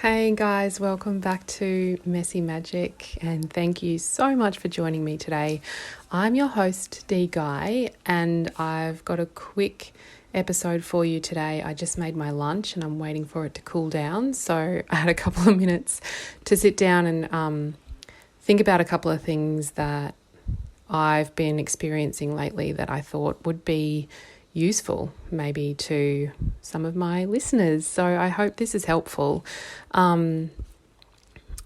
Hey guys, welcome back to Messy Magic, and thank you so much for joining me today. I'm your host, Dee Guy, and I've got a quick episode for you today. I just made my lunch and I'm waiting for it to cool down, so I had a couple of minutes to sit down and think about a couple of things that I've been experiencing lately that I thought would be useful maybe to some of my listeners. So I hope this is helpful.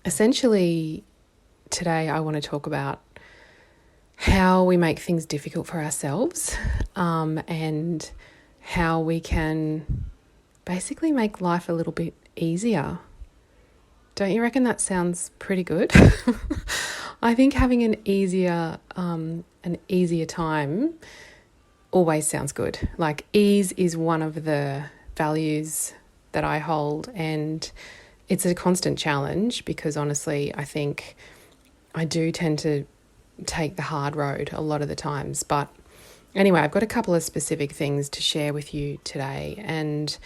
Essentially, today I want to talk about how we make things difficult for ourselves, and how we can basically make life a little bit easier. Don't you reckon that sounds pretty good? I think having an easier time always sounds good. Like, ease is one of the values that I hold, and it's a constant challenge because honestly, I think I do tend to take the hard road a lot of the times. But anyway, I've got a couple of specific things to share with you today. And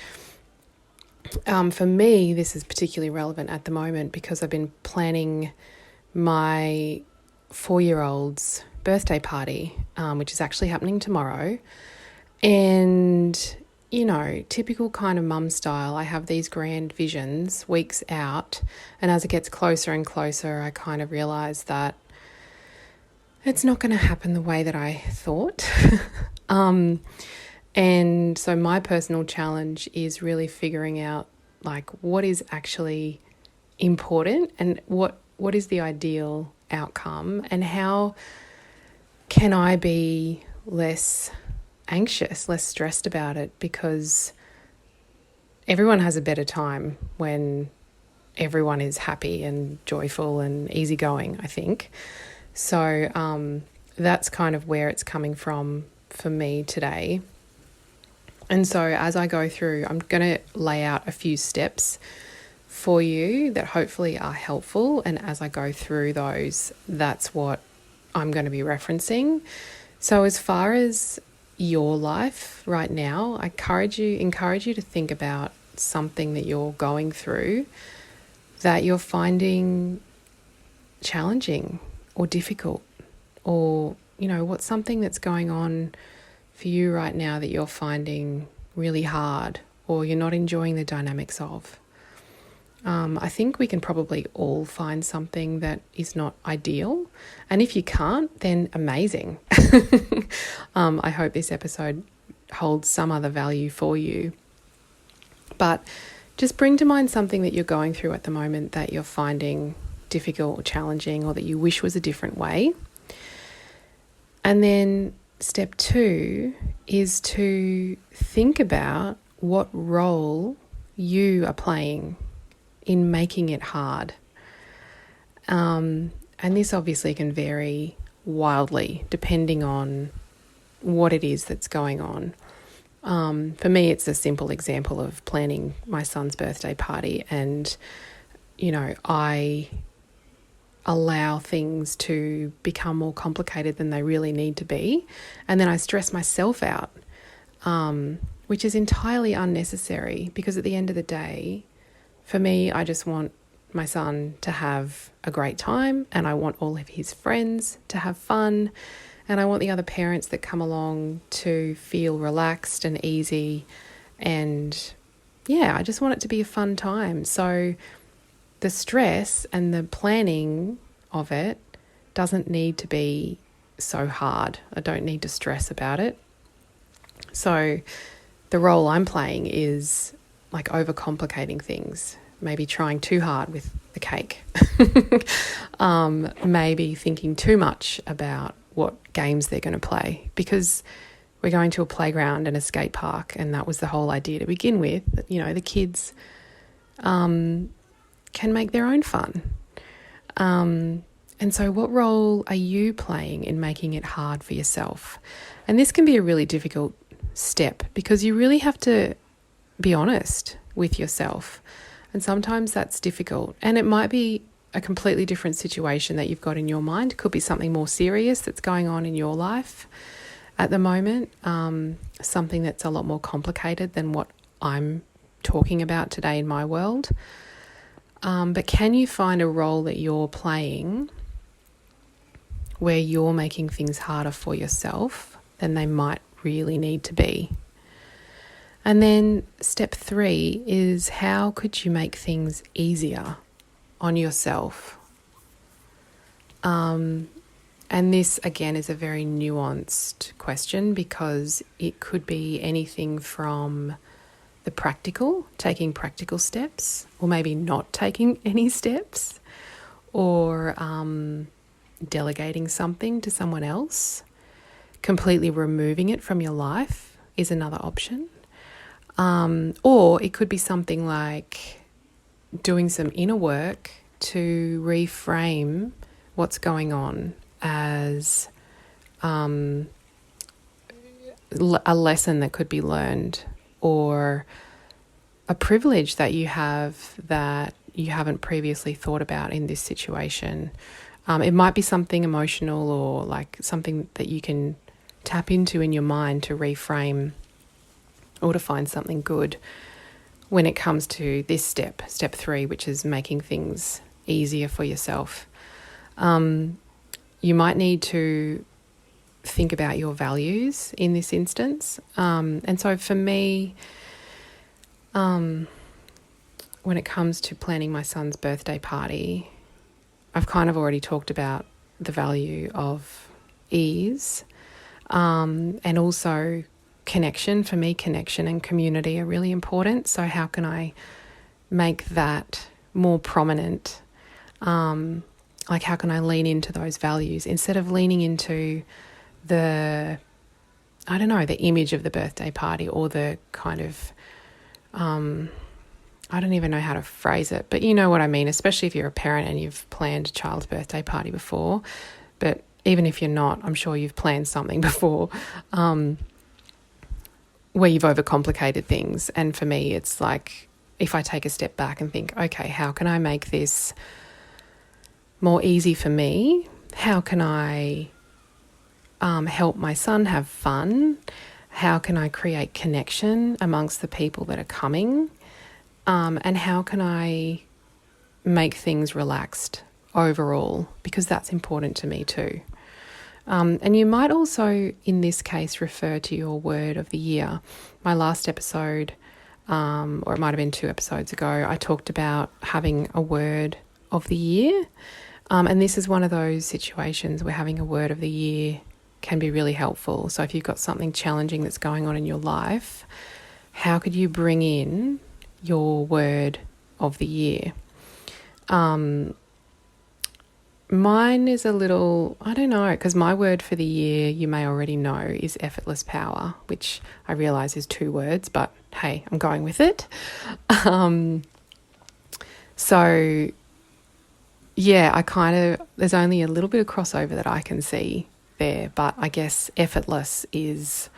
for me, this is particularly relevant at the moment because I've been planning my 4-year-old's birthday party, which is actually happening tomorrow. And, you know, typical kind of mum style, I have these grand visions weeks out, and as it gets closer and closer, I kind of realise that it's not going to happen the way that I thought. And so my personal challenge is really figuring out, like, what is actually important and what is the ideal outcome, and how can I be less anxious, less stressed about it, because everyone has a better time when everyone is happy and joyful and easygoing, I think. So that's kind of where it's coming from for me today. And so as I go through, I'm going to lay out a few steps for you that hopefully are helpful. And as I go through those, that's what I'm going to be referencing. So as far as your life right now, I encourage you to think about something that you're going through that you're finding challenging or difficult, or, you know, what's something that's going on for you right now that you're finding really hard or you're not enjoying the dynamics of. I think we can probably all find something that is not ideal. And if you can't, then amazing. I hope this episode holds some other value for you. But just bring to mind something that you're going through at the moment that you're finding difficult or challenging, or that you wish was a different way. And then step 2 is to think about what role you are playing in making it hard. And this obviously can vary wildly depending on what it is that's going on. For me, it's a simple example of planning my son's birthday party, and, you know, I allow things to become more complicated than they really need to be, and then I stress myself out, which is entirely unnecessary, because at the end of the day, for me, I just want my son to have a great time, and I want all of his friends to have fun, and I want the other parents that come along to feel relaxed and easy, and yeah, I just want it to be a fun time. So the stress and the planning of it doesn't need to be so hard. I don't need to stress about it. So the role I'm playing is like overcomplicating things, maybe trying too hard with the cake, maybe thinking too much about what games they're going to play, because we're going to a playground and a skate park, and that was the whole idea to begin with. You know, the kids can make their own fun. And so what role are you playing in making it hard for yourself? And this can be a really difficult step, because you really have to be honest with yourself. And sometimes that's difficult. And it might be a completely different situation that you've got in your mind. It could be something more serious that's going on in your life at the moment, something that's a lot more complicated than what I'm talking about today in my world. But can you find a role that you're playing where you're making things harder for yourself than they might really need to be? And then step 3 is, how could you make things easier on yourself? And this, again, is a very nuanced question, because it could be anything from the practical, taking practical steps, or maybe not taking any steps, or delegating something to someone else. Completely removing it from your life is another option. Or it could be something like doing some inner work to reframe what's going on as a lesson that could be learned, or a privilege that you have that you haven't previously thought about in this situation. It might be something emotional, or like something that you can tap into in your mind to reframe, or to find something good when it comes to this step 3, which is making things easier for yourself. You might need to think about your values in this instance. And so for me, when it comes to planning my son's birthday party, I've kind of already talked about the value of ease, and also connection. For me, connection and community are really important. So how can I make that more prominent? Like, how can I lean into those values instead of leaning into the image of the birthday party, or the kind of, I don't even know how to phrase it, but you know what I mean, especially if you're a parent and you've planned a child's birthday party before. But even if you're not, I'm sure you've planned something before, where you've overcomplicated things. And for me, it's like, if I take a step back and think, okay, how can I make this more easy for me? How can I help my son have fun? How can I create connection amongst the people that are coming? And how can I make things relaxed overall? Because that's important to me too. And you might also, in this case, refer to your word of the year. My last episode, or it might have been 2 episodes ago, I talked about having a word of the year. And this is one of those situations where having a word of the year can be really helpful. So if you've got something challenging that's going on in your life, how could you bring in your word of the year? Mine is a little, I don't know, because my word for the year, you may already know, is effortless power, which I realise is 2 words, but hey, I'm going with it. So yeah, there's only a little bit of crossover that I can see there, but I guess effortless is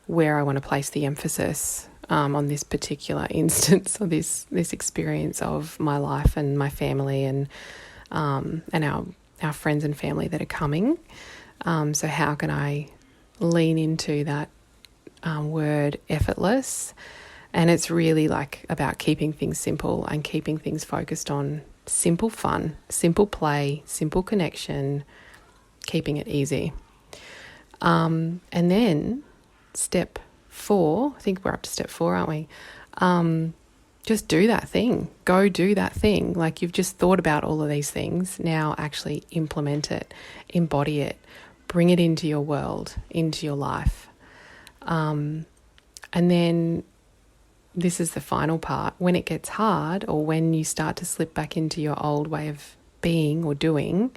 where I want to place the emphasis on this particular instance, or this experience of my life and my family, and our friends and family that are coming. So how can I lean into that word effortless? And it's really like about keeping things simple and keeping things focused on simple fun, simple play, simple connection, keeping it easy. And then step 4, I think we're up to step 4, aren't we? Just do that thing. Go do that thing. Like, you've just thought about all of these things. Now actually implement it, embody it, bring it into your world, into your life. And then this is the final part. When it gets hard, or when you start to slip back into your old way of being or doing,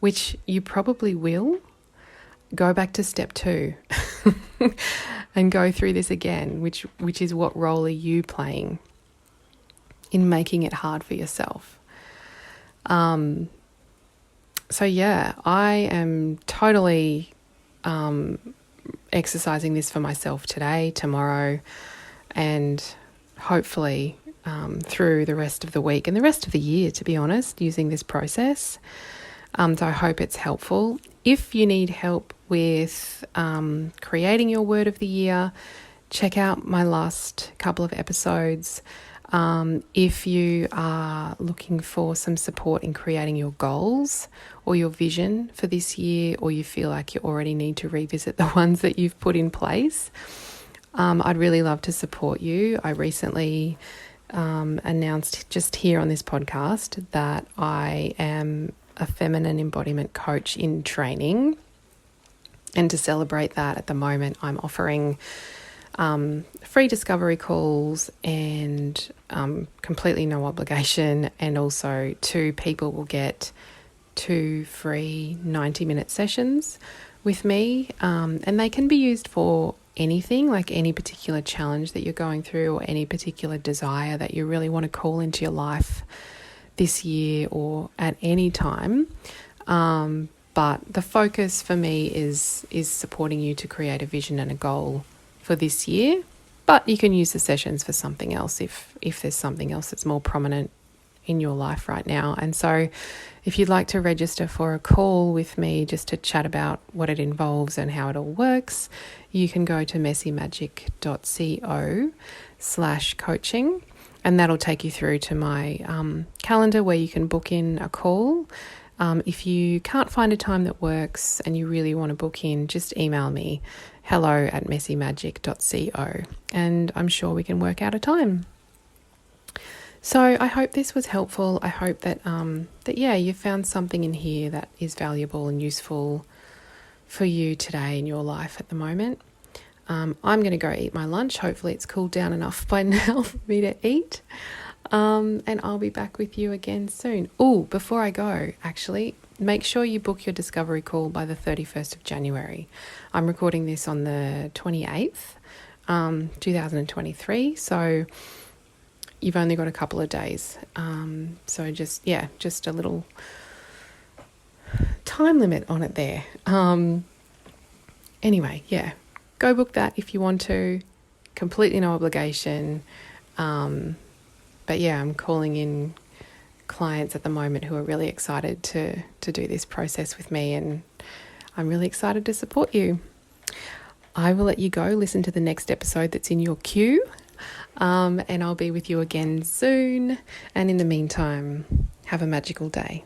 which you probably will, go back to step 2 and go through this again, which is, what role are you playing in making it hard for yourself? So yeah, I am totally exercising this for myself today, tomorrow, and hopefully through the rest of the week and the rest of the year, to be honest, using this process. So I hope it's helpful. If you need help with creating your word of the year, check out my last couple of episodes. If you are looking for some support in creating your goals or your vision for this year, or you feel like you already need to revisit the ones that you've put in place, I'd really love to support you. I recently announced just here on this podcast that I am a feminine embodiment coach in training. And to celebrate that, at the moment, I'm offering free discovery calls and completely no obligation. And also 2 people will get 2 free 90-minute sessions with me. And they can be used for anything, like any particular challenge that you're going through or any particular desire that you really want to call into your life this year or at any time. But the focus for me is supporting you to create a vision and a goal for this year. But you can use the sessions for something else if there's something else that's more prominent in your life right now. And so if you'd like to register for a call with me just to chat about what it involves and how it all works, you can go to messymagic.co/coaching, and that'll take you through to my calendar where you can book in a call. If you can't find a time that works and you really want to book in, just email me, hello@messymagic.co, and I'm sure we can work out a time. So I hope this was helpful. I hope that you found something in here that is valuable and useful for you today in your life at the moment. I'm going to go eat my lunch. Hopefully it's cooled down enough by now for me to eat. And I'll be back with you again soon. Oh, before I go, actually, make sure you book your discovery call by the 31st of January. I'm recording this on the 28th, 2023. So you've only got a couple of days. So just a little time limit on it there. Anyway, go book that if you want to. Completely no obligation. But I'm calling in clients at the moment who are really excited to do this process with me, and I'm really excited to support you. I will let you go listen to the next episode that's in your queue, and I'll be with you again soon. And in the meantime, have a magical day.